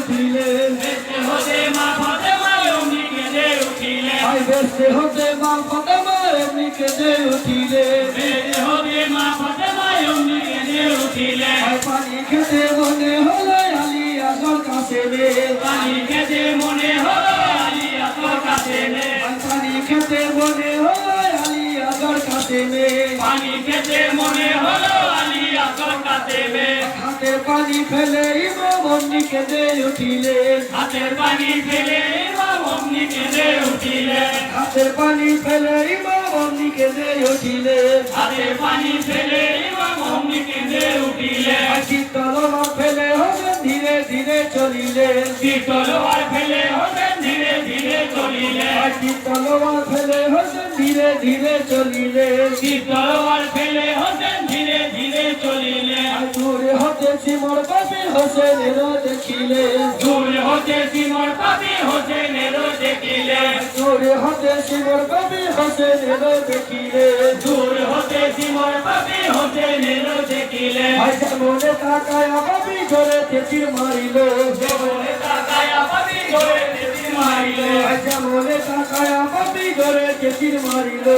উঠিলেন বেহেশতে হতে মা ফাতেমা এমনি কেঁদে উঠিলেন বেহেশতে হতে মা ফাতেমা এমনি কেঁদে উঠিলেন বেহেশতে হতে মা ফাতেমা এমনি কেঁদে উঠিলেন পানি খেতে মনে হলো আলী আসর কাছে নে পানি খেতে মনে হলো আলী আসর কাছে নে পানি খেতে মনে হলো আলী আসর কাছে নে পানি খেতে মনে হলো আলী আসর কাছে নে হাতে পানি ফেলে ইমাম অমনি কেঁদে উঠিলেন হাতের পানি ফেলে ইমাম অমনি কেঁদে উঠিলেন হাতের পানি ফেলে ইমাম অমনি কেঁদে উঠিলেন হাতের পানি ফেলে ইমাম অমনি কেঁদে উঠিলেন তলোয়ার ফেলে হোসেন ধীরে ধীরে চলিলেন তলোয়ার ফেলে হোসেন ধীরে ধীরে চলিলেন তলোয়ার ফেলে হোসেন ধীরে ধীরে চলিলেন তলোয়ার ফেলে হোসেন ধীরে ধীরে চলিলেন দূরে হতে সিমর পাপি হোসেনেরও দেখিলেন দূর হতে সিমর পাপি হোসেনেরও দেখিলেন দূরে হতে সিমর পাপি হোসেনেরও দেখিলেন দূর হতে সিমর পাপি হোসেনেরও দেখিলেন মনে তাকায় পাপি ধরে তেতির মারিল মনে তাকায় পাপি ধরে তেতির মারিল মনে তাকায় পাপি ধরে তেতির মারিল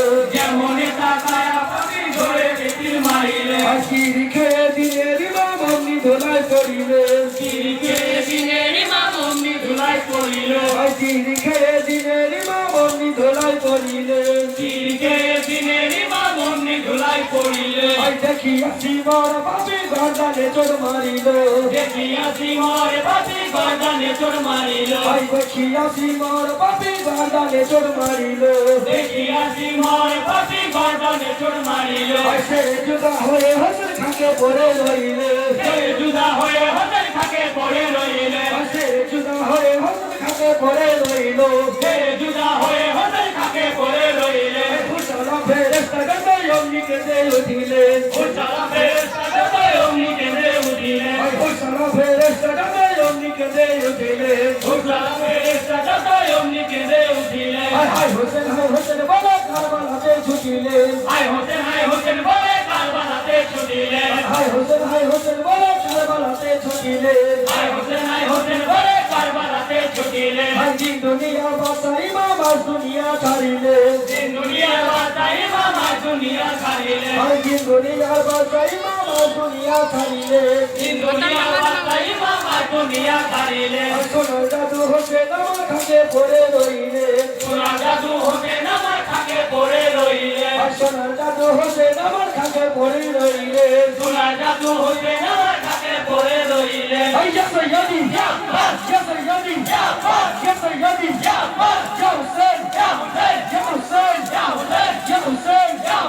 মনে তাকায় পাপি ধরে তেতির মারিল আশির খেয়ে দিনের ইমাম অমনি ধোলায় পড়িলেন সিরিকে দিনের ইমাম অমনি ধুলাই পড়িল আশির খেয়ে দিনের ইমাম অমনি ধোলায় পড়িলেন সিরিকে দিনের ইমাম অমনি ধুলাই পড়িল দেখি আসিবার পাপি গর্দানে চোর মারিল দেখিয়া সিমর পাপি গর্দানে চোর মারিল দেখি আসিবার পাপি গর্দানে চোর মারিল দেখিয়া সিমর পাপি গর্দানে চোর মারিল সে জুদা হয়ে হোসেন খাকে পড়ে রইলে সে জুদা হয়ে হোসেন খাকে পড়ে রইল সে জুদা হয়ে হোসেন খাকে পড়ে রইল সে জুদা হয়ে হোসেন খাকে পড়ে রইল হুসালা ফেরেশতা গদা অমনি কেঁদে উঠিলেন হুসালা ফেরেশতা গদা অমনি কেঁদে উঠিলেন হুসালা ফেরেশতা গদা অমনি কেঁদে উঠিলেন হুসালা ফেরেশতা গদা অমনি কেঁদে উঠিলেন হায় হোসেন বলে কারবালাতে ছুটিলেন হায় হোসেন বলে কারবালাতে ছুটিলেন হায় হোসেন বলে কারবালাতে ছুটিলেন হায় হোসেন বলে কারবালাতে ছুটিলেন দিন দুনিয়া বাঁচা ইমাম আর দুনিয়া ছাড়িলেন দিন দুনিয়ার বাদশা ইমাম আর দুনিয়া ছাড়িলেন দিন দুনিয়া বাঁচা ইমাম আর দুনিয়া ছাড়িলেন দিন দুনিয়ার বাদশা ইমাম আর দুনিয়া ছাড়িলেন সোনার জাদু হোসেন আমার খাকে পড়ে রইলেন সোনার জাদু হোসেন আমার খাকে পড়ে রইলেন সোনার জাদু হোসেন আমার খাকে পড়ে রইলেন সোনার জাদু হোসেন আমার খাকে পড়ে রইলেন يا سيدي يا سيدي يا سيدي يا حسين يا حسين يا حسين يا حسين يا حسين يا حسين يا حسين يا حسين يا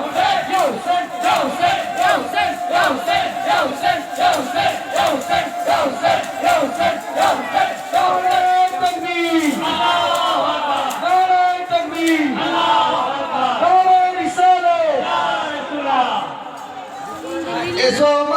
حسين يا حسين يا حسين يا حسين يا حسين يا حسين يا حسين يا حسين نعرة تكبير الله أكبر نعرة تكبير الله أكبر نعرة رسالة يا رسول الله eso